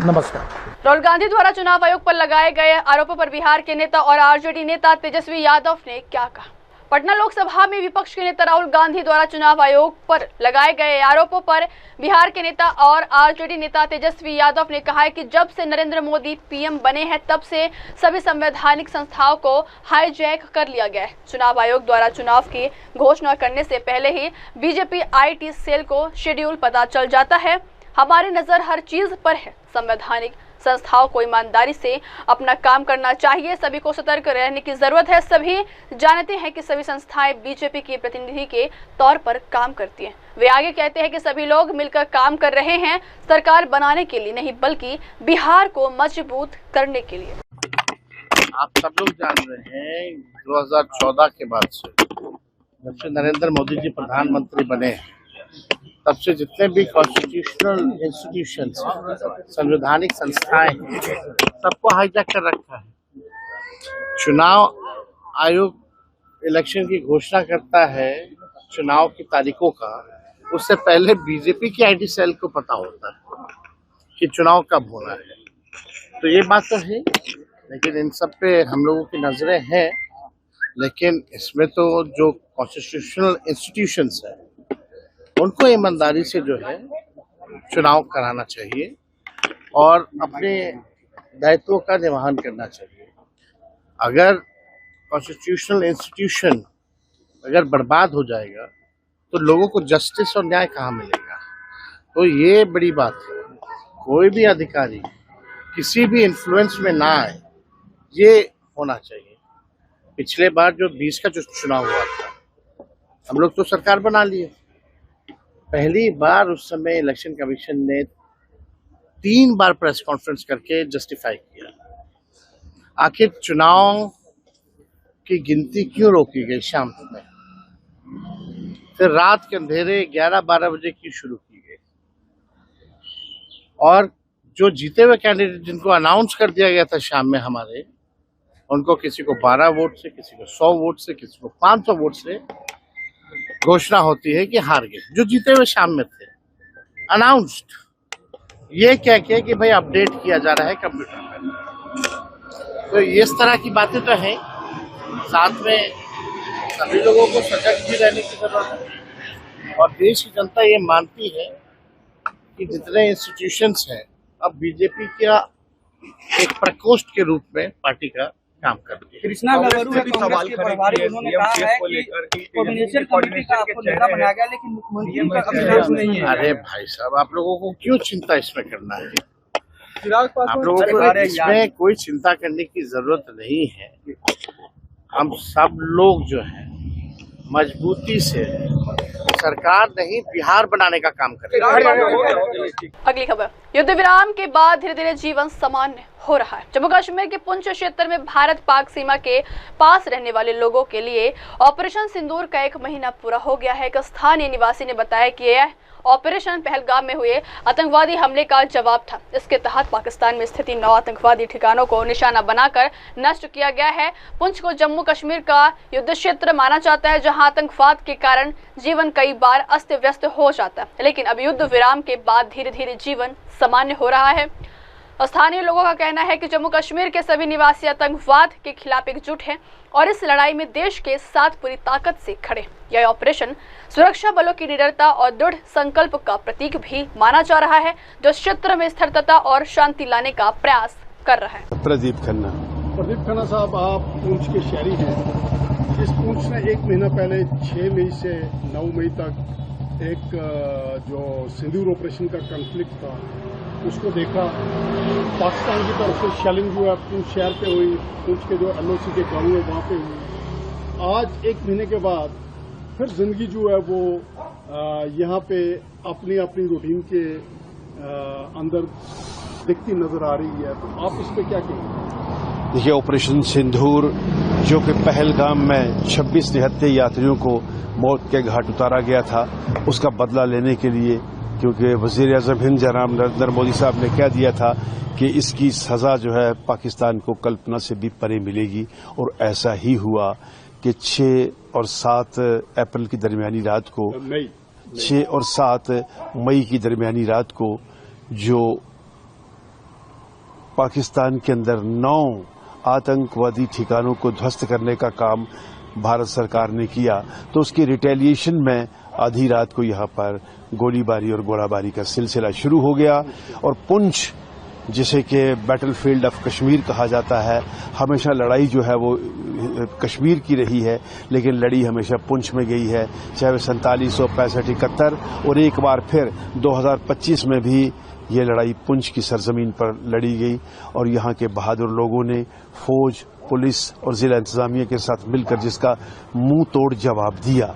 नमस्कार. राहुल गांधी द्वारा चुनाव आयोग पर लगाए गए आरोपों पर बिहार के नेता और आरजेडी नेता तेजस्वी यादव ने क्या कहा? पटना लोकसभा में विपक्ष के नेता राहुल गांधी द्वारा चुनाव आयोग पर लगाए गए आरोपों पर बिहार के नेता और आरजेडी नेता तेजस्वी यादव ने कहा है कि जब से नरेंद्र मोदी पीएम बने हैं तब से सभी संवैधानिक संस्थाओं को हाईजैक कर लिया गया है. चुनाव आयोग द्वारा चुनाव की घोषणा करने से पहले ही बीजेपी आईटी सेल को शेड्यूल पता चल जाता है. हमारी नजर हर चीज पर है. संवैधानिक संस्थाओं को ईमानदारी से अपना काम करना चाहिए. सभी को सतर्क रहने की जरूरत है. सभी जानते हैं कि सभी संस्थाएं बीजेपी के प्रतिनिधि के तौर पर काम करती हैं. वे आगे कहते हैं कि सभी लोग मिलकर काम कर रहे हैं, सरकार बनाने के लिए नहीं बल्कि बिहार को मजबूत करने के लिए. आप सब लोग जान रहे हैं 2014 के बाद से जब से नरेंद्र मोदी जी प्रधानमंत्री बने हैं तब से जितने भी कॉन्स्टिट्यूशनल इंस्टीट्यूशंस हैं, संवैधानिक संस्थाएं हैं, सबको हाईजैक कर रखा है. चुनाव आयोग इलेक्शन की घोषणा करता है चुनाव की तारीखों का, उससे पहले बीजेपी की आईटी सेल को पता होता है कि चुनाव कब होना है. तो ये बात तो है, लेकिन इन सब पे हम लोगों की नजरें हैं. लेकिन इसमें तो जो कॉन्स्टिट्यूशनल इंस्टीट्यूशंस हैं उनको ईमानदारी से जो है चुनाव कराना चाहिए और अपने दायित्वों का निर्वहन करना चाहिए. अगर कॉन्स्टिट्यूशनल इंस्टीट्यूशन अगर बर्बाद हो जाएगा तो लोगों को जस्टिस और न्याय कहाँ मिलेगा? तो ये बड़ी बात है. कोई भी अधिकारी किसी भी इन्फ्लुएंस में ना आए, ये होना चाहिए. पिछले बार जो 20 का जो चुनाव हुआ था, हम लोग तो सरकार बना लिए. पहली बार उस समय इलेक्शन कमीशन ने 3 बार प्रेस कॉन्फ्रेंस करके जस्टिफाई किया. आखिर चुनाव की गिनती क्यों रोकी गई शाम में? फिर रात के अंधेरे 11-12 बजे की शुरू की गई. और जो जीते हुए कैंडिडेट जिनको अनाउंस कर दिया गया था शाम में हमारे, उनको किसी को 12 वोट से, किसी को 100 वोट से, किसी को 500 वोट से घोषणा होती है कि हार गए. जो जीते हुए शाम में थे अनाउंस्ड, ये कह के कि भाई अपडेट किया जा रहा है कंप्यूटर में. तो इस तरह की बातें तो हैं. साथ में सभी लोगों को सजग भी रहने की जरूरत है. और देश की जनता ये मानती है कि जितने इंस्टीट्यूशंस हैं अब बीजेपी का एक प्रकोष्ठ के रूप में पार्टी का काम करती है। कृष्णा गबरू है कांग्रेस के प्रभारी, उन्होंने कहा है कि कोऑर्डिनेशन कमेटी का आपको नेता बनाया गया लेकिन मुख्यमंत्री का कभी नाम नहीं है। अरे भाई साहब, आप लोगों को क्यों चिंता इसमें करना है? आप लोगों को इसमें कोई चिंता करने की जरूरत नहीं है। हम सब लोग जो है मजबूती से सरकार नहीं बिहार बनाने का काम करेंगे। अगली खबर, युद्ध विराम के बाद धीरे धीरे जीवन सामान्य हो रहा है। जम्मू कश्मीर के पुंछ क्षेत्र में भारत पाक सीमा के पास रहने वाले लोगों के लिए ऑपरेशन सिंदूर का 1 महीना पूरा हो गया है। एक स्थानीय निवासी ने बताया कि यह ऑपरेशन पहलगाम में हुए आतंकवादी हमले का जवाब था। इसके तहत पाकिस्तान में स्थित 9 आतंकवादी ठिकानों को निशाना बनाकर नष्ट किया गया है। पुंछ को जम्मू कश्मीर का युद्ध क्षेत्र माना जाता है, जहां आतंकवाद के कारण जीवन कई बार अस्त व्यस्त हो जाता है, लेकिन अब युद्ध विराम के बाद धीरे धीरे जीवन सामान्य हो रहा है। स्थानीय लोगों का कहना है कि जम्मू कश्मीर के सभी निवासी आतंकवाद के खिलाफ एकजुट हैं और इस लड़ाई में देश के साथ पूरी ताकत से खड़े। यह ऑपरेशन सुरक्षा बलों की निडरता और दृढ़ संकल्प का प्रतीक भी माना जा रहा है, जो क्षेत्र में स्थिरता और शांति लाने का प्रयास कर रहा है। प्रदीप खन्ना साहब, आप पुंछ के शहरी हैं। इस पुंछ ने 1 महीना पहले 6 मई से 9 मई तक एक जो सिंदूर ऑपरेशन का कॉन्फ्लिक्ट था उसको देखा। पाकिस्तान की तरफ से शेलिंग जो है पुंछ शहर पे हुई, पुंछ के जो LOC के गाँव है वहाँ पे हुई। आज 1 महीने के बाद फिर जिंदगी जो है वो यहाँ पे अपनी अपनी रूटीन के अंदर दिखती नजर आ रही है। तो आप इस पे क्या कहेंगे? देखिए, ऑपरेशन सिंदूर जो कि पहलगाम में 26 निहत्थे यात्रियों को मौत के घाट उतारा गया था, उसका बदला लेने के लिए, क्योंकि वज़ीर-ए-आज़म हिंद जनाब नरेंद्र मोदी साहब ने कह दिया था कि इसकी सजा जो है पाकिस्तान को कल्पना से भी परे मिलेगी, और ऐसा ही हुआ कि 6 और 7 अप्रैल की दरमियानी रात को 6 और 7 मई की दरमियानी रात को जो पाकिस्तान के अंदर 9 आतंकवादी ठिकानों को ध्वस्त करने का काम भारत सरकार ने किया, तो उसकी रिटेलिएशन में आधी रात को यहाँ पर गोलीबारी और गोलाबारी का सिलसिला शुरू हो गया। और पुंछ, जिसे कि बैटलफील्ड ऑफ कश्मीर कहा जाता है, हमेशा लड़ाई जो है वो कश्मीर की रही है, लेकिन लड़ी हमेशा पुंछ में गई है, चाहे वो 47, 65, 71 और एक बार फिर 2025 में भी ये लड़ाई पुंछ की सरजमीन पर लड़ी गई। और यहाँ के बहादुर लोगों ने फौज, पुलिस और जिला इंतजामिया के साथ मिलकर जिसका मुंह तोड़ जवाब दिया।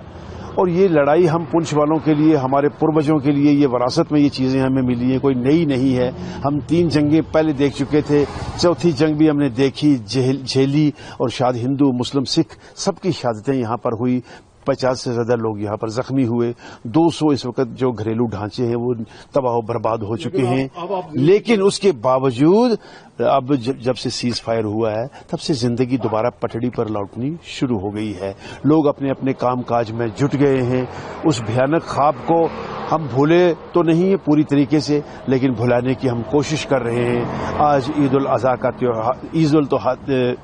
और ये लड़ाई हम पुंछ वालों के लिए, हमारे पूर्वजों के लिए, ये विरासत में ये चीज़ें हमें मिली हैं, कोई नई नहीं है। हम 3 जंगें पहले देख चुके थे, 4थी जंग भी हमने देखी, झेली, और शायद हिंदू, मुस्लिम, सिख सबकी शहादतें यहाँ पर हुई। 50 से ज्यादा लोग यहाँ पर जख्मी हुए। 200 इस वक्त जो घरेलू ढांचे हैं वो तबाह बर्बाद हो चुके हैं। लेकिन उसके बावजूद अब जब से सीज फायर हुआ है, तब से जिंदगी दोबारा पटड़ी पर लौटनी शुरू हो गई है। लोग अपने अपने काम काज में जुट गए हैं। उस भयानक ख्वाब को हम भूले तो नहीं है पूरी तरीके से, लेकिन भुलाने की हम कोशिश कर रहे हैं। आज ईद उल अजहा का त्योहार,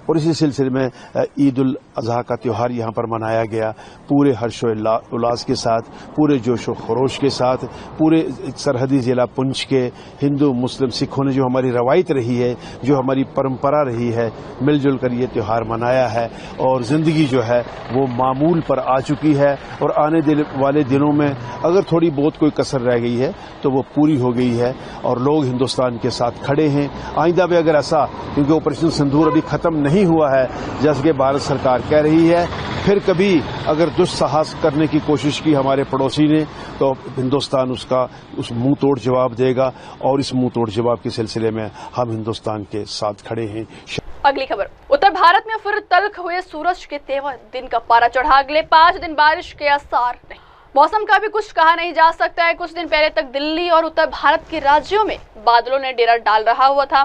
और इसी सिलसिले में ईद उल अजहा का त्यौहार यहाँ पर मनाया गया पूरे हर्षोल्लास के साथ, पूरे जोश व खरोश के साथ। पूरे सरहदी जिला पुंछ के हिंदू, मुस्लिम, सिखों ने जो हमारी रवायत रही है, जो हमारी परंपरा रही है, मिलजुल कर ये त्यौहार मनाया है। और ज़िंदगी जो है वो मामूल पर आ चुकी है, और आने वाले दिनों में अगर थोड़ी बहुत कोई कसर रह गई है तो वो पूरी हो गई है, और लोग हिंदुस्तान के साथ खड़े हैं। आइंदा भी अगर ऐसा, क्योंकि ऑपरेशन सिंदूर अभी ख़त्म नहीं हुआ है जैसे कि भारत सरकार कह रही है, फिर कभी अगर दुस्साहस करने की कोशिश की हमारे पड़ोसी ने, तो हिंदुस्तान उसका मुंह तोड़ जवाब देगा, और इस मुंह तोड़ जवाब के सिलसिले में हम हिंदुस्तान के साथ खड़े हैं। अगली खबर, उत्तर भारत में फिर तल्ख हुए सूरज के तेवर, दिन का पारा चढ़ा। अगले 5 दिन बारिश के आसार नहीं। मौसम का भी कुछ कहा नहीं जा सकता है। कुछ दिन पहले तक दिल्ली और उत्तर भारत के राज्यों में बादलों ने डेरा डाल रहा हुआ था।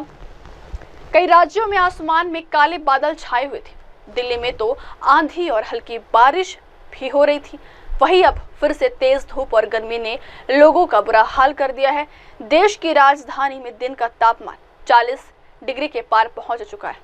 कई राज्यों में आसमान में काले बादल छाए हुए थे। दिल्ली में तो आंधी और हल्की बारिश भी हो रही थी। वहीं अब फिर से तेज धूप और गर्मी ने लोगों का बुरा हाल कर दिया है। देश की राजधानी में दिन का तापमान 40 डिग्री के पार पहुंच चुका है।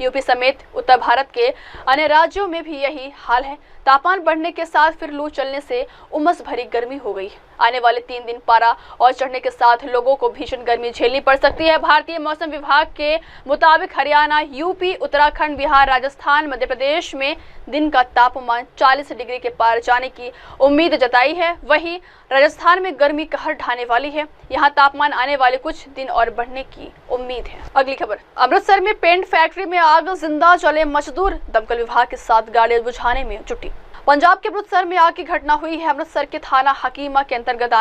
यूपी समेत उत्तर भारत के अन्य राज्यों में भी यही हाल है। तापमान बढ़ने के साथ फिर लू चलने से उमस भरी गर्मी हो गई। आने वाले 3 दिन पारा और चढ़ने के साथ लोगों को भीषण गर्मी झेलनी पड़ सकती है। भारतीय मौसम विभाग के मुताबिक हरियाणा, यूपी, उत्तराखंड, बिहार, राजस्थान, मध्य प्रदेश में दिन का तापमान 40 डिग्री के पार जाने की उम्मीद जताई है। वहीं राजस्थान में गर्मी कहर ढाने वाली है। यहाँ तापमान आने वाले कुछ दिन और बढ़ने की उम्मीद है। अगली खबर, अमृतसर में पेंट फैक्ट्री में आग, जिंदा जले मजदूर, दमकल विभाग के साथ गाड़ी बुझाने में जुटी। पंजाब के अमृतसर में आग की घटना हुई है। अमृतसर के थाना हकीमा के अंतर्गत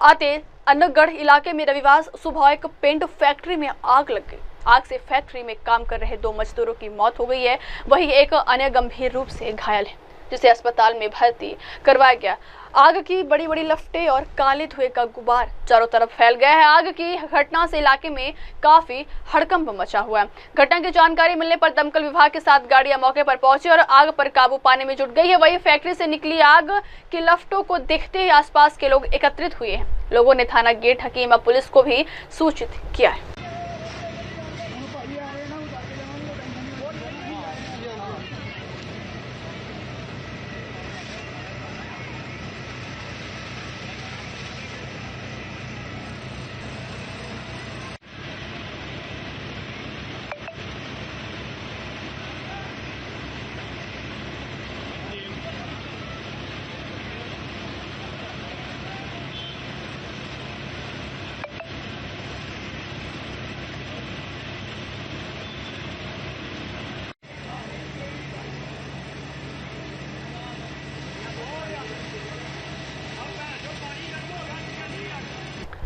आते अन्नगढ़ इलाके में रविवार सुबह एक पेंट फैक्ट्री में आग लग गई। आग से फैक्ट्री में काम कर रहे 2 मजदूरों की मौत हो गई है। वहीं एक अन्य गंभीर रूप से घायल है, जिसे अस्पताल में भर्ती करवाया गया। आग की बड़ी बड़ी लपटें और काले धुएं का गुबार चारों तरफ फैल गया है। आग की घटना से इलाके में काफी हड़कंप मचा हुआ है। घटना की जानकारी मिलने पर दमकल विभाग के साथ गाड़ियां मौके पर पहुंची और आग पर काबू पाने में जुट गई है। वहीं फैक्ट्री से निकली आग की लपटों को देखते ही आसपास के लोग एकत्रित हुए हैं। लोगों ने थाना गेट हकीमा पुलिस को भी सूचित किया है।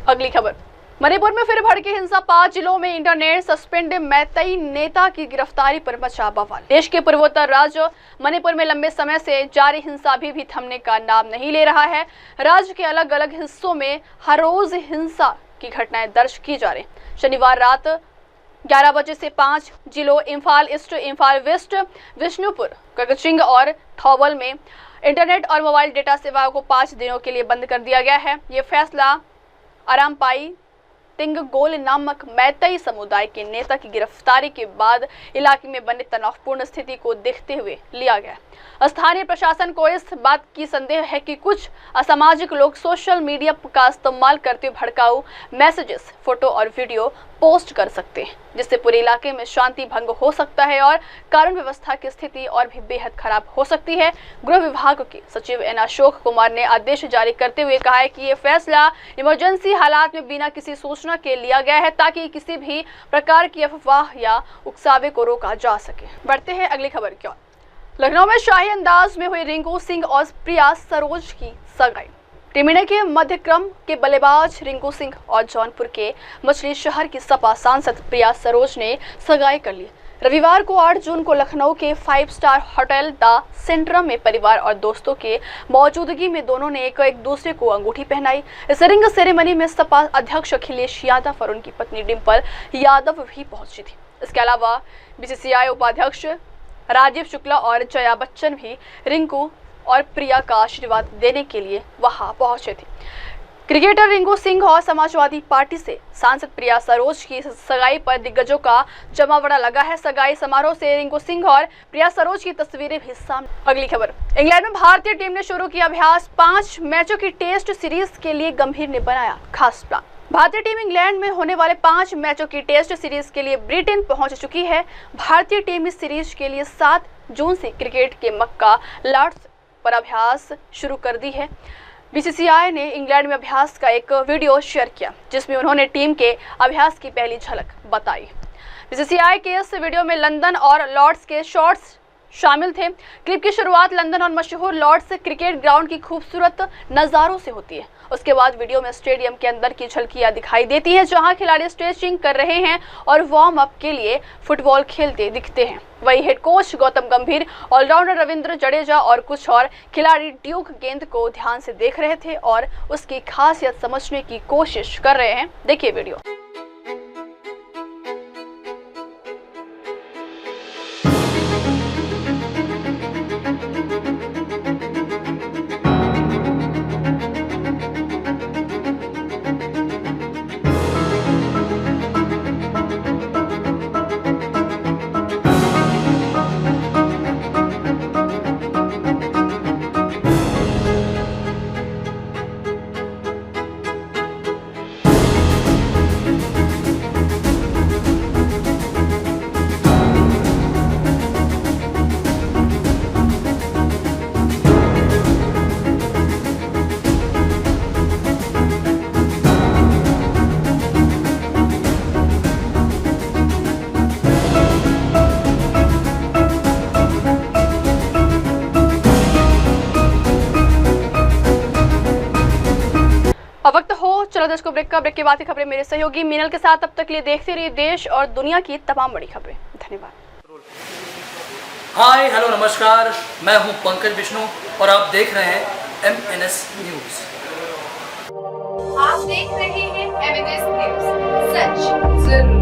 अगली खबर, मणिपुर में फिर भड़की हिंसा। 5 जिलों में इंटरनेट सस्पेंड, मैतेई नेता की गिरफ्तारी पर मचा बवाल। देश के पूर्वोत्तर राज्य मणिपुर में लंबे समय से जारी हिंसा अभी भी थमने का नाम नहीं ले रहा है। राज्य के अलग अलग हिस्सों में हर रोज हिंसा की घटनाएं दर्ज की जा रही। शनिवार रात 11 बजे से 5 जिलों इम्फाल ईस्ट, इम्फाल वेस्ट, विष्णुपुर, ककचिंग और थौबल में इंटरनेट और मोबाइल डेटा सेवाओं को 5 दिनों के लिए बंद कर दिया गया है। ये फैसला अरामपाई तिंगगोल नामक मैतेई समुदाय के नेता की गिरफ्तारी के बाद इलाके में बने तनावपूर्ण स्थिति को देखते हुए लिया गया। स्थानीय प्रशासन को इस बात की संदेह है कि कुछ असामाजिक लोग सोशल मीडिया का इस्तेमाल करते हुए भड़काऊ मैसेजेस, फोटो और वीडियो पोस्ट कर सकते हैं, जिससे पूरे इलाके में शांति भंग हो सकता है और कानून व्यवस्था की स्थिति और भी बेहद खराब हो सकती है। गृह विभाग के सचिव एन अशोक कुमार ने आदेश जारी करते हुए कहा है कि ये फैसला इमरजेंसी हालात में बिना किसी सूचना के लिया गया है, ताकि किसी भी प्रकार की अफवाह या उकसावे को रोका जा सके। बढ़ते हैं अगली खबर की ओर। लखनऊ में शाही अंदाज में हुई रिंकू सिंह और प्रिया सरोज की सगाई। टीम इंडिया के मध्य क्रम के बल्लेबाज रिंकू सिंह और जौनपुर के मछली शहर की सपा सांसद प्रिया सरोज ने सगाई कर ली। रविवार को 8 जून को लखनऊ के 5 स्टार होटल द सेंट्रम में परिवार और दोस्तों के मौजूदगी में दोनों ने एक दूसरे को अंगूठी पहनाई। इस रिंग सेरेमनी में सपा अध्यक्ष अखिलेश यादव और उनकी पत्नी डिंपल यादव भी पहुंची थी। इसके अलावा बीसीसीआई उपाध्यक्ष राजीव शुक्ला और जया बच्चन भी रिंकू और प्रिया का आशीर्वाद देने के लिए वहां पहुंचे थे। क्रिकेटर रिंकू सिंह और समाजवादी पार्टी से सांसद प्रिया सरोज की सगाई पर दिग्गजों का जमावड़ा लगा है। सगाई समारोह से रिंकू सिंह और प्रिया सरोज की तस्वीरें भी सामने। अगली खबर, इंग्लैंड में भारतीय टीम ने शुरू किया अभ्यास। 5 मैचों की टेस्ट सीरीज के लिए गंभीर ने बनाया खास प्लान। भारतीय टीम इंग्लैंड में होने वाले 5 मैचों की टेस्ट सीरीज के लिए ब्रिटेन पहुंच चुकी है। भारतीय टीम इस सीरीज के लिए 7 जून से क्रिकेट के मक्का लॉर्ड्स पर अभ्यास शुरू कर दी है। बीसीसीआई ने इंग्लैंड में अभ्यास का एक वीडियो शेयर किया, जिसमें उन्होंने टीम के अभ्यास की पहली झलक बताई। बीसीसीआई के इस वीडियो में लंदन और लॉर्ड्स के शॉट्स शामिल थे। क्लिप की शुरुआत लंदन और मशहूर लॉर्ड्स क्रिकेट ग्राउंड की खूबसूरत नज़ारों से होती है। उसके बाद वीडियो में स्टेडियम के अंदर की झलकियां दिखाई देती हैं, जहां खिलाड़ी स्ट्रेचिंग कर रहे हैं और वार्म अप के लिए फुटबॉल खेलते दिखते हैं। वहीं हेड कोच गौतम गंभीर, ऑलराउंडर रविंद्र जडेजा और कुछ और खिलाड़ी ड्यूक गेंद को ध्यान से देख रहे थे और उसकी खासियत समझने की कोशिश कर रहे हैं। देखिए वीडियो। नमस्कार दर्शकों, ब्रेक के बाद की खबरें मेरे सहयोगी मीनल के साथ। अब तक के लिए देखते रहिए देश और दुनिया की तमाम बड़ी खबरें। धन्यवाद। हाय हेलो नमस्कार, मैं हूं पंकज विष्णु और आप देख रहे हैं MNS न्यूज। आप देख रहे हैं MNS न्यूज, सच जरूर।